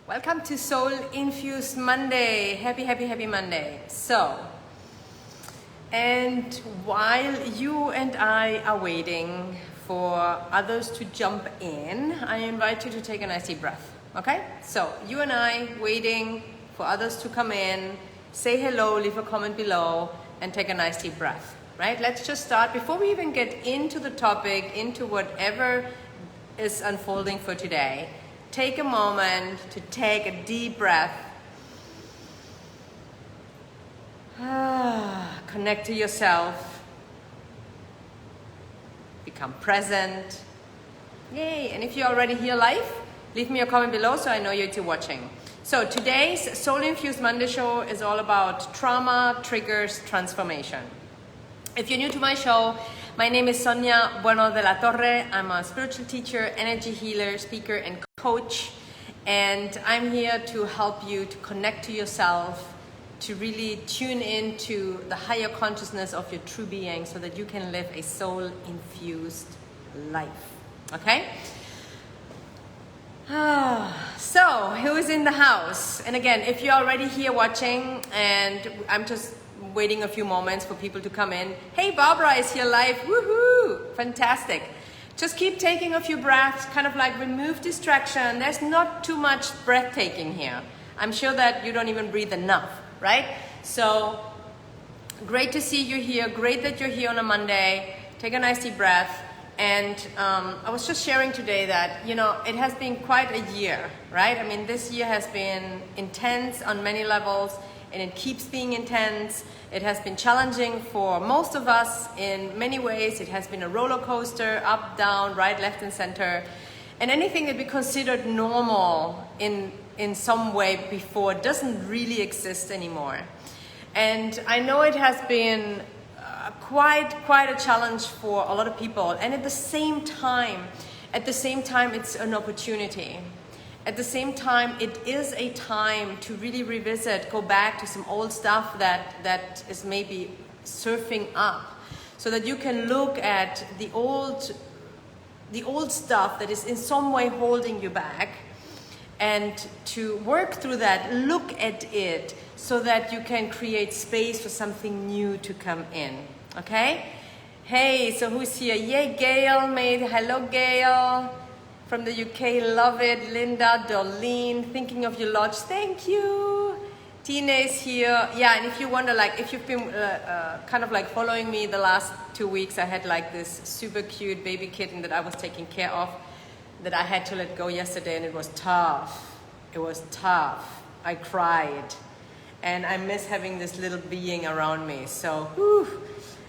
Welcome to Soul Infused Monday. Happy Monday. And while you and I are waiting for others to jump in, I invite you to take a nice deep breath. Okay? So you and I waiting for others to come in, say hello, leave a comment below, and take a nice deep breath. Right? Let's just start before we even get into the topic, into whatever is unfolding for today. Take a moment to take a deep breath. Connect to yourself. Become present. Yay! And if you're already here live, leave me a comment below so I know you're watching. So today's Soul Infused Monday show is all about trauma, triggers, transformation. If you're new to my show, my name is Sonia Bueno de la Torre. I'm a spiritual teacher, energy healer, speaker, and coach. And I'm here to help you to connect to yourself, to really tune into the higher consciousness of your true being so that you can live a soul-infused life. Okay? So, who is in the house? And again, if you're already here watching, and I'm just waiting a few moments for people to come in. Hey, Barbara is here live. Woohoo! Fantastic. Just keep taking a few breaths, kind of like remove distraction. There's not too much breathtaking here. I'm sure that you don't even breathe enough, right? So, great to see you here. Great that you're here on a Monday. Take a nice deep breath. And I was just sharing today that, it has been quite a year, right? I mean, this year has been intense on many levels, and it keeps being intense. It has been challenging for most of us in many ways. It has been a roller coaster, up, down, right, left, and center. And anything that we considered normal in some way before doesn't really exist anymore. And I know it has been quite a challenge for a lot of people. And at the same time, it's an opportunity. At the same time, it is a time to really revisit, go back to some old stuff that is maybe surfing up, so that you can look at the old stuff that is in some way holding you back, and to work through that, look at it, so that you can create space for something new to come in. Okay? Hey, so who's here? Yay, Gail made. Hello, Gail. From the UK, love it. Linda, Darlene, thinking of you lots. Thank you. Tina is here. Yeah, and if you wonder, if you've been kind of following me the last 2 weeks, I had this super cute baby kitten that I was taking care of, that I had to let go yesterday, and it was tough. It was tough. I cried. And I miss having this little being around me. So,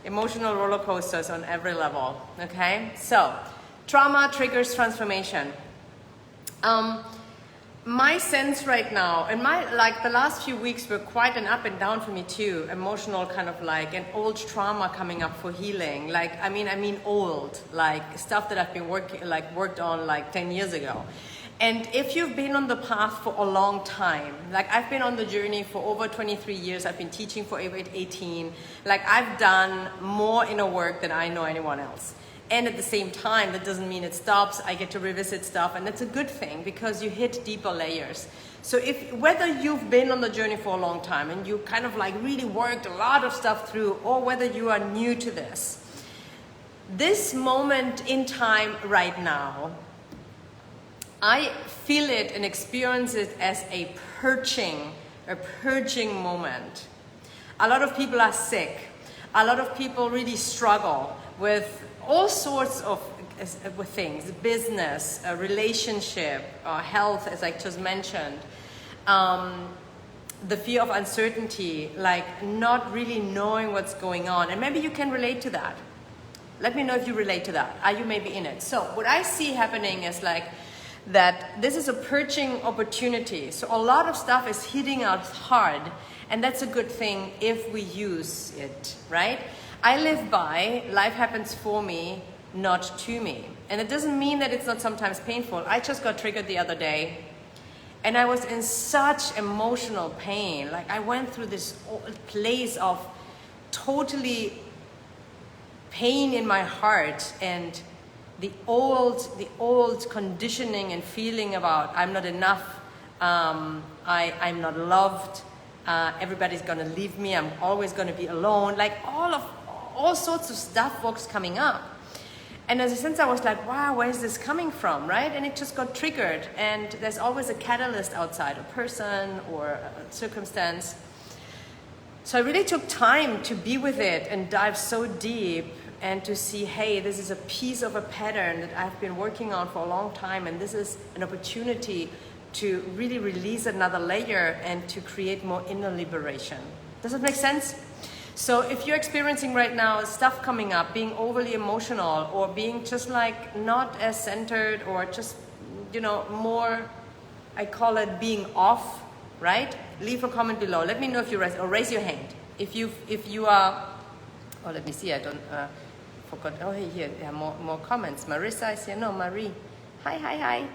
emotional roller coasters on every level. Okay? So, trauma triggers transformation. My sense right now, and the last few weeks were quite an up and down for me too. Emotional kind of an old trauma coming up for healing. I mean old, stuff that I've been worked on 10 years ago. And if you've been on the path for a long time, I've been on the journey for over 23 years, I've been teaching for over 18, I've done more inner work than I know anyone else. And at the same time, that doesn't mean it stops. I get to revisit stuff, and that's a good thing because you hit deeper layers. So whether you've been on the journey for a long time and you kind of really worked a lot of stuff through, or whether you are new to this moment in time right now, I feel it and experience it as a purging moment. A lot of people are sick. A lot of people really struggle with all sorts of with things, business, relationship, health, as I just mentioned, the fear of uncertainty, not really knowing what's going on. And maybe you can relate to that. Let me know if you relate to that. Are you maybe in it? So what I see happening is that this is a purging opportunity. So a lot of stuff is hitting us hard, and that's a good thing if we use it, right? I live by, life happens for me, not to me. And it doesn't mean that it's not sometimes painful. I just got triggered the other day, and I was in such emotional pain. I went through this place of totally pain in my heart, and the old conditioning and feeling about I'm not enough, I'm not loved. Everybody's gonna leave me. I'm always gonna be alone. Like all sorts of stuff was coming up. And in a sense, I was like, wow, where is this coming from, right? And it just got triggered. And there's always a catalyst outside, a person or a circumstance. So I really took time to be with it and dive so deep and to see, hey, this is a piece of a pattern that I've been working on for a long time, and this is an opportunity to really release another layer and to create more inner liberation. Does that make sense? So if you're experiencing right now stuff coming up, being overly emotional or being just like not as centered or just, more, I call it being off, right? Leave a comment below. Let me know if you raise your hand. If you are, oh, let me see, I don't, forgot, oh, hey, here, there are more comments. Marissa is here, no, Marie. Hi.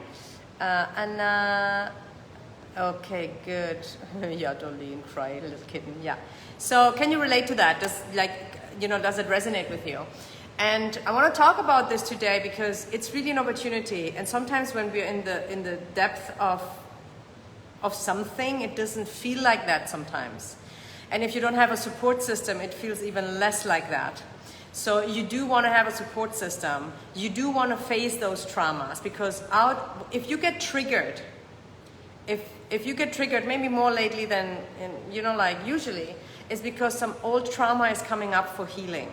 Anna, okay, good. Yeah, Darlene, cry, little kitten, yeah. So can you relate to that? Does it resonate with you? And I want to talk about this today because it's really an opportunity. And sometimes when we're in the depth of something, it doesn't feel like that sometimes. And if you don't have a support system, it feels even less like that. So you do want to have a support system. You do want to face those traumas because if you get triggered, if you get triggered, maybe more lately than usually, it's because some old trauma is coming up for healing.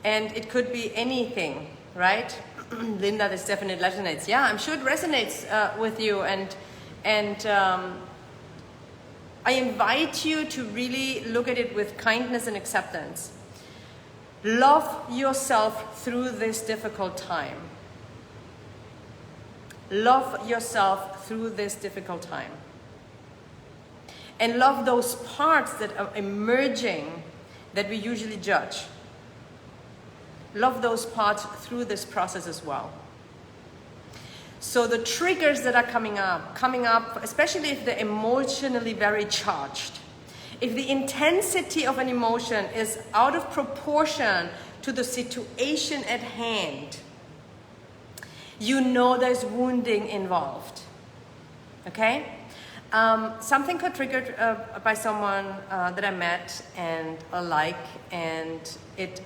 And it could be anything, right? Linda, this definitely resonates. Yeah, I'm sure it resonates with you. And I invite you to really look at it with kindness and acceptance. Love yourself through this difficult time. Love yourself through this difficult time. And love those parts that are emerging that we usually judge. Love those parts through this process as well. So the triggers that are coming up, especially if they're emotionally very charged, if the intensity of an emotion is out of proportion to the situation at hand, there's wounding involved. Okay? Something got triggered by someone that I met and and it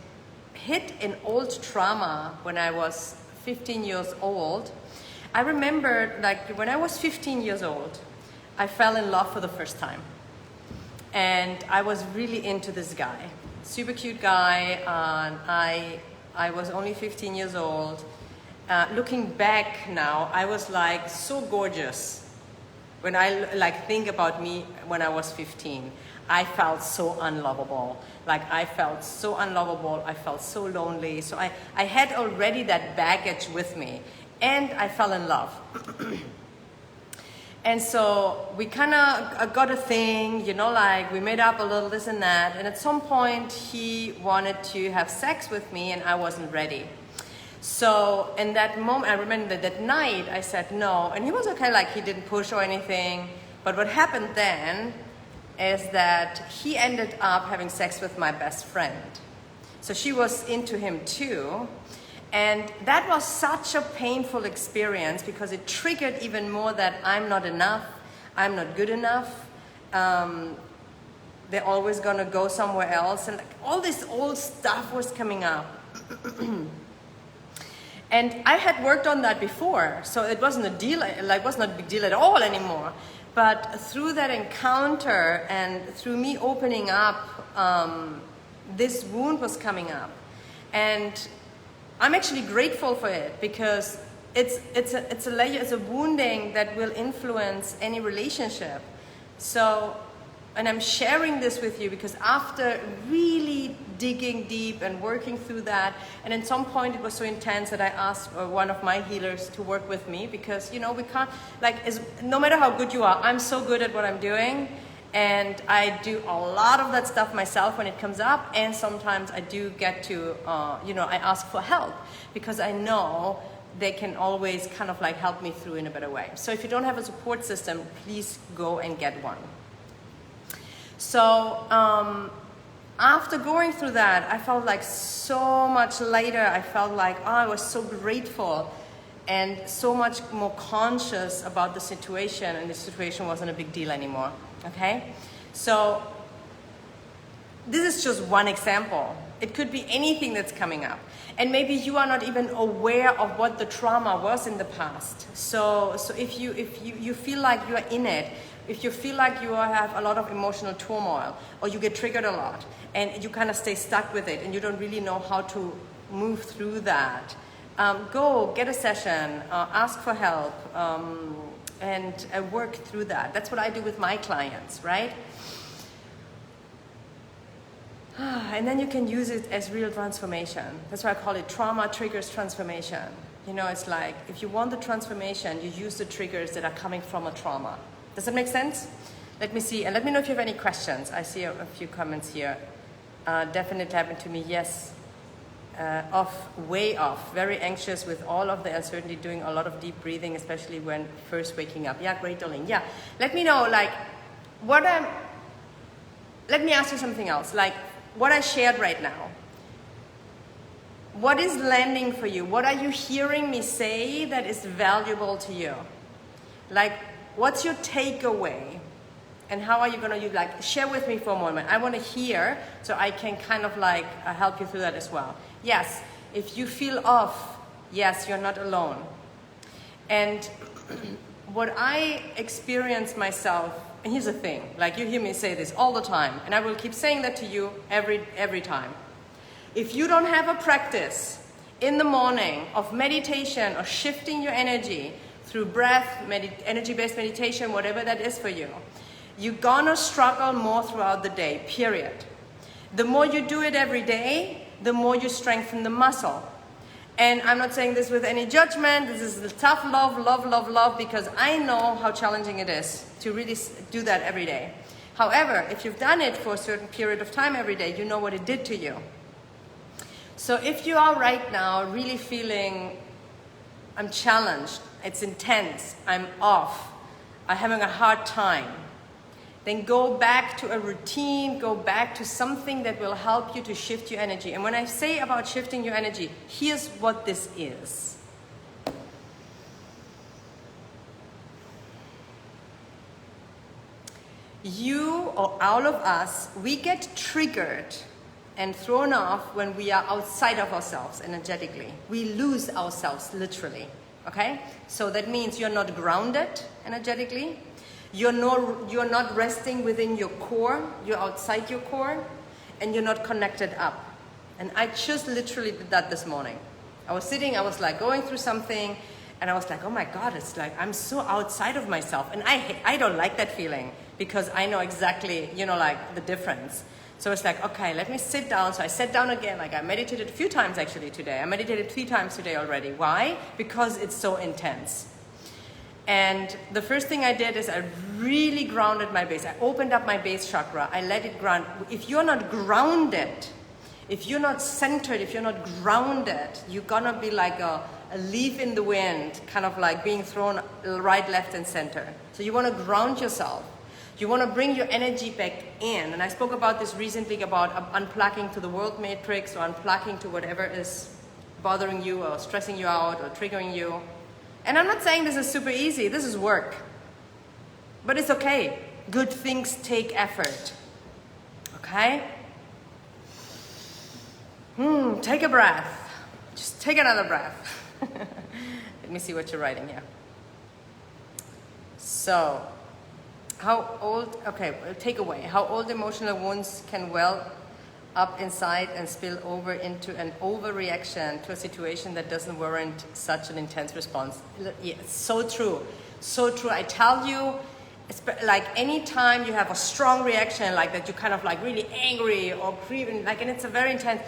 hit an old trauma when I was 15 years old. I remember, when I was 15 years old, I fell in love for the first time. And I was really into this guy. Super cute guy. I was only 15 years old. Looking back now, I was so gorgeous. When I think about me when I was 15, I felt so unlovable. I felt so unlovable. I felt so lonely. So I had already that baggage with me. And I fell in love. And so we kind of got a thing, we made up a little this and that. And at some point, he wanted to have sex with me and I wasn't ready. So in that moment, I remember that night I said no. And he was okay, he didn't push or anything. But what happened then is that he ended up having sex with my best friend. So she was into him too. And that was such a painful experience because it triggered even more that I'm not enough, I'm not good enough, they're always gonna go somewhere else. And all this old stuff was coming up. And I had worked on that before, so it wasn't a deal, was not a big deal at all anymore. But through that encounter and through me opening up, this wound was coming up. And I'm actually grateful for it because it's a layer, it's a wounding that will influence any relationship. So, and I'm sharing this with you because after really digging deep and working through that, and at some point it was so intense that I asked one of my healers to work with me because, we can't, no matter how good you are, I'm so good at what I'm doing. And I do a lot of that stuff myself when it comes up, and sometimes I do get to, I ask for help because I know they can always kind of help me through in a better way. So if you don't have a support system, please go and get one. So after going through that, I felt so much lighter. I felt I was so grateful and so much more conscious about the situation, and the situation wasn't a big deal anymore. Okay? So this is just one example. It could be anything that's coming up. And maybe you are not even aware of what the trauma was in the past. So if you feel like you are in it, if you feel like you have a lot of emotional turmoil, or you get triggered a lot, and you kind of stay stuck with it, and you don't really know how to move through that, go get a session, ask for help, and work through that. That's what I do with my clients, right? And then you can use it as real transformation. That's why I call it trauma triggers transformation. You know, it's like, if you want the transformation, you use the triggers that are coming from a trauma. Does that make sense? Let me see, and let me know if you have any questions. I see a few comments here. Definitely happened to me, yes. Way off, very anxious with all of the uncertainty, doing a lot of deep breathing, especially when first waking up. Yeah, great, darling. Yeah, let me know, like, let me ask you something else. Like, what I shared right now, what is landing for you? What are you hearing me say that is valuable to you? Like, what's your takeaway? And how are you going to, like, share with me for a moment. I want to hear, so I can kind of like help you through that as well. Yes, if you feel off, yes, you're not alone. And what I experience myself, and here's the thing, like, you hear me say this all the time, and I will keep saying that to you every time. If you don't have a practice in the morning of meditation or shifting your energy through breath, energy-based meditation, whatever that is for you, you're gonna struggle more throughout the day, period. The more you do it every day, the more you strengthen the muscle. And I'm not saying this with any judgment. This is the tough love, because I know how challenging it is to really do that every day. However, if you've done it for a certain period of time every day, you know what it did to you. So if you are right now really feeling, I'm challenged, it's intense, I'm off, I'm having a hard time, then go back to a routine, go back to something that will help you to shift your energy. And when I say about shifting your energy, here's what this is. You, or all of us, we get triggered and thrown off when we are outside of ourselves energetically. We lose ourselves literally, okay? So that means you're not grounded energetically. You're not resting within your core, you're outside your core, and you're not connected up. And I just literally did that this morning. I was sitting, I was like going through something, and I was like, oh my God, it's like I'm so outside of myself. And I don't like that feeling, because I know exactly, you know, like the difference. So it's like, okay, let me sit down. So I sat down again, like I meditated a few times actually today. I meditated 3 times today already. Why? Because it's so intense. And the first thing I did is I really grounded my base. I opened up my base chakra. I let it ground. If you're not grounded, if you're not centered, if you're not grounded, you're gonna be like a leaf in the wind, kind of like being thrown right, left, and center. So you wanna ground yourself. You wanna bring your energy back in. And I spoke about this recently, about unplugging to the world matrix, or unplugging to whatever is bothering you or stressing you out or triggering you. And I'm not saying this is super easy, this is work. But it's okay. Good things take effort. Okay? Take a breath. Just take another breath. Let me see what you're writing here. So, takeaway. How old emotional wounds can well up inside and spill over into an overreaction to a situation that doesn't warrant such an intense response. Yeah, it's so true. So true. I tell you, like anytime you have a strong reaction like that, you're kind of like really angry or grieving, like, and it's a very intense,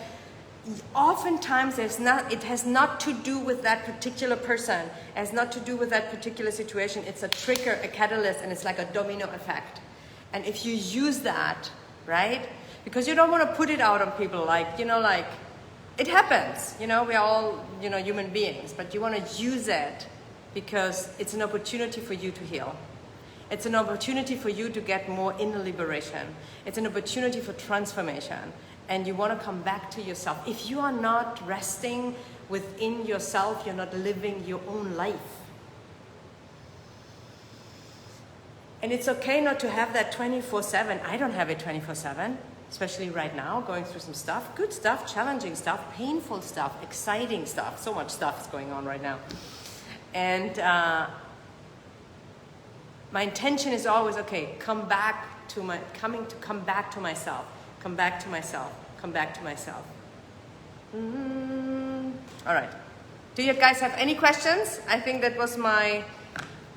oftentimes it has not to do with that particular person, it has not to do with that particular situation. It's a trigger, a catalyst, and it's like a domino effect. And if you use that, right? Because you don't want to put it out on people, like, you know, like, it happens, you know, we're all, you know, human beings, but you want to use it because it's an opportunity for you to heal. It's an opportunity for you to get more inner liberation. It's an opportunity for transformation. And you want to come back to yourself. If you are not resting within yourself, you're not living your own life. And it's okay not to have that 24/7. I don't have it 24/7, especially right now, going through some stuff, good stuff, challenging stuff, painful stuff, exciting stuff. So much stuff is going on right now. And my intention is always, okay, come back to myself, come back to myself, come back to myself. All right. Do you guys have any questions? I think that was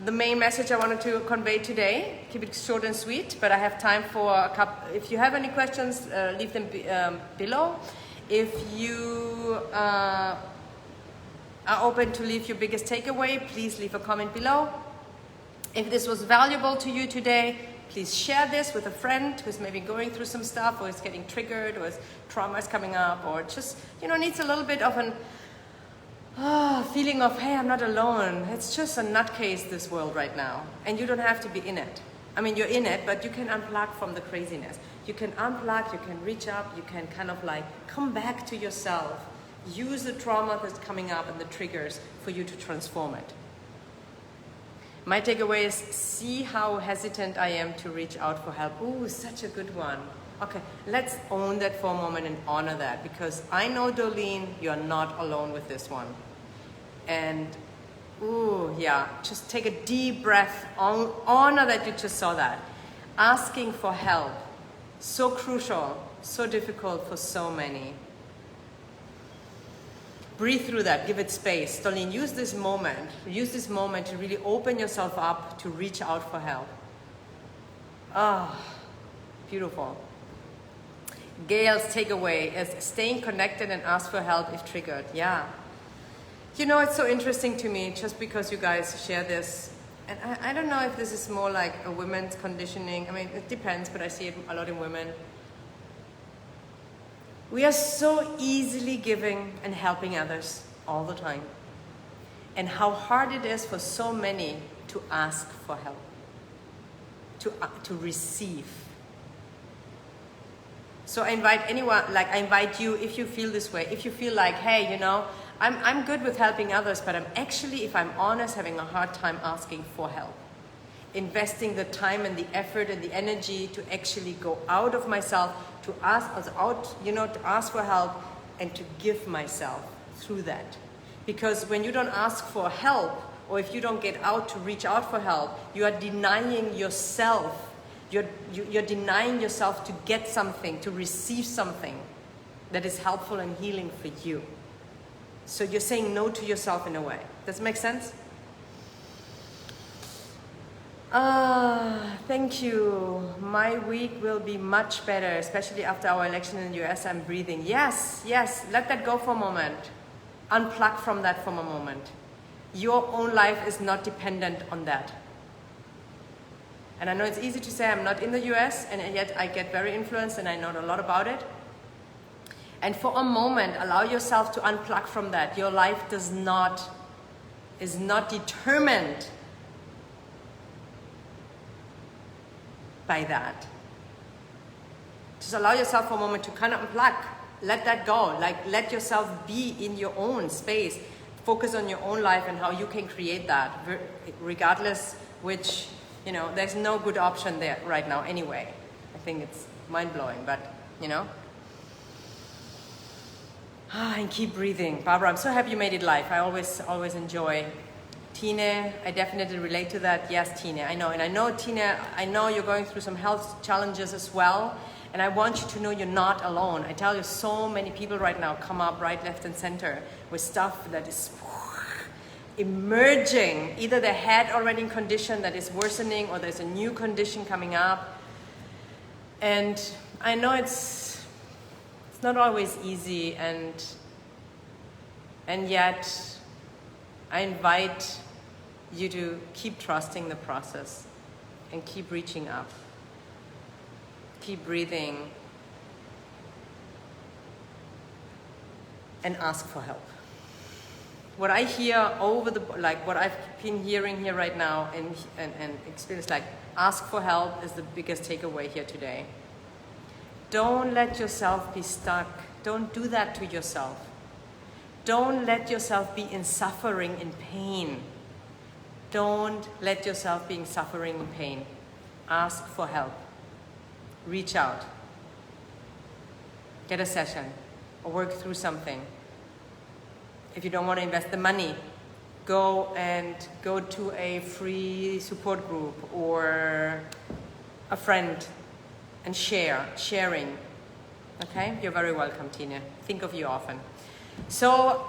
the main message I wanted to convey today. Keep it short and sweet, but I have time for a couple. If you have any questions, leave them below. If you are open to leave your biggest takeaway, please leave a comment below. If this was valuable to you today, please share this with a friend who's maybe going through some stuff, or is getting triggered, or is trauma is coming up, or just, needs a little bit of an feeling of, hey, I'm not alone. It's just a nutcase, this world right now. And you don't have to be in it. I mean, you're in it, but you can unplug from the craziness. You can unplug, you can reach up, you can kind of like come back to yourself. Use the trauma that's coming up and the triggers for you to transform it. My takeaway is, see how hesitant I am to reach out for help. Ooh, such a good one. Okay, let's own that for a moment and honor that, because I know, Dolene, you're not alone with this one. And, ooh, yeah, just take a deep breath, honor that you just saw that. Asking for help, so crucial, so difficult for so many. Breathe through that, give it space. Dolene, use this moment to really open yourself up to reach out for help. Beautiful. Gail's takeaway is staying connected and ask for help if triggered. Yeah. It's so interesting to me, just because you guys share this. And I don't know if this is more like a women's conditioning. I mean, it depends, but I see it a lot in women. We are so easily giving and helping others all the time. And how hard it is for so many to ask for help, to receive. So I invite you, if you feel this way, if you feel like, hey, I'm good with helping others, but if I'm honest, having a hard time asking for help. Investing the time and the effort and the energy to actually go out of myself, to ask for help and to give myself through that. Because when you don't ask for help, or if you don't get out to reach out for help, you are denying yourself. You're denying yourself to get something, to receive something that is helpful and healing for you. So you're saying no to yourself in a way. Does it make sense? Thank you. My week will be much better, especially after our election in the US. I'm breathing. Yes, let that go for a moment. Unplug from that for a moment. Your own life is not dependent on that. And I know it's easy to say I'm not in the US, and yet I get very influenced and I know a lot about it. And for a moment, allow yourself to unplug from that. Your life is not determined by that. Just allow yourself for a moment to kind of unplug. Let that go. Let yourself be in your own space. Focus on your own life and how you can create that, regardless which, there's no good option there right now anyway. I think it's mind-blowing, but, and keep breathing. Barbara, I'm so happy you made it live. I always enjoy. Tine, I definitely relate to that. Yes, Tine, I know. And I know, Tine, you're going through some health challenges as well. And I want you to know you're not alone. I tell you, so many people right now come up right, left, and center with stuff that is emerging. Either they had already a condition that is worsening, or there's a new condition coming up. And I know it's not always easy, and yet I invite you to keep trusting the process and keep reaching up. Keep breathing and ask for help. What I hear what I've been hearing here right now and experience, ask for help is the biggest takeaway here today. Don't let yourself be stuck. Don't do that to yourself. Don't let yourself be in suffering, in pain. Don't let yourself be in suffering, in pain. Ask for help. Reach out. Get a session or work through something. If you don't want to invest the money, go to a free support group or a friend and sharing. Okay? You're very welcome, Tina. Think of you often. So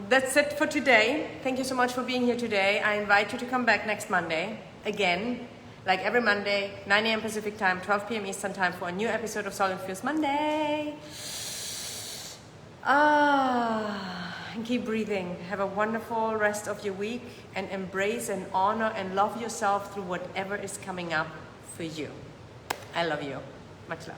that's it for today. Thank you so much for being here today. I invite you to come back next Monday again, like every Monday, 9 a.m. Pacific time, 12 p.m. Eastern time for a new episode of Soul Infused Monday. And keep breathing. Have a wonderful rest of your week and embrace and honor and love yourself through whatever is coming up for you. I love you. Much love.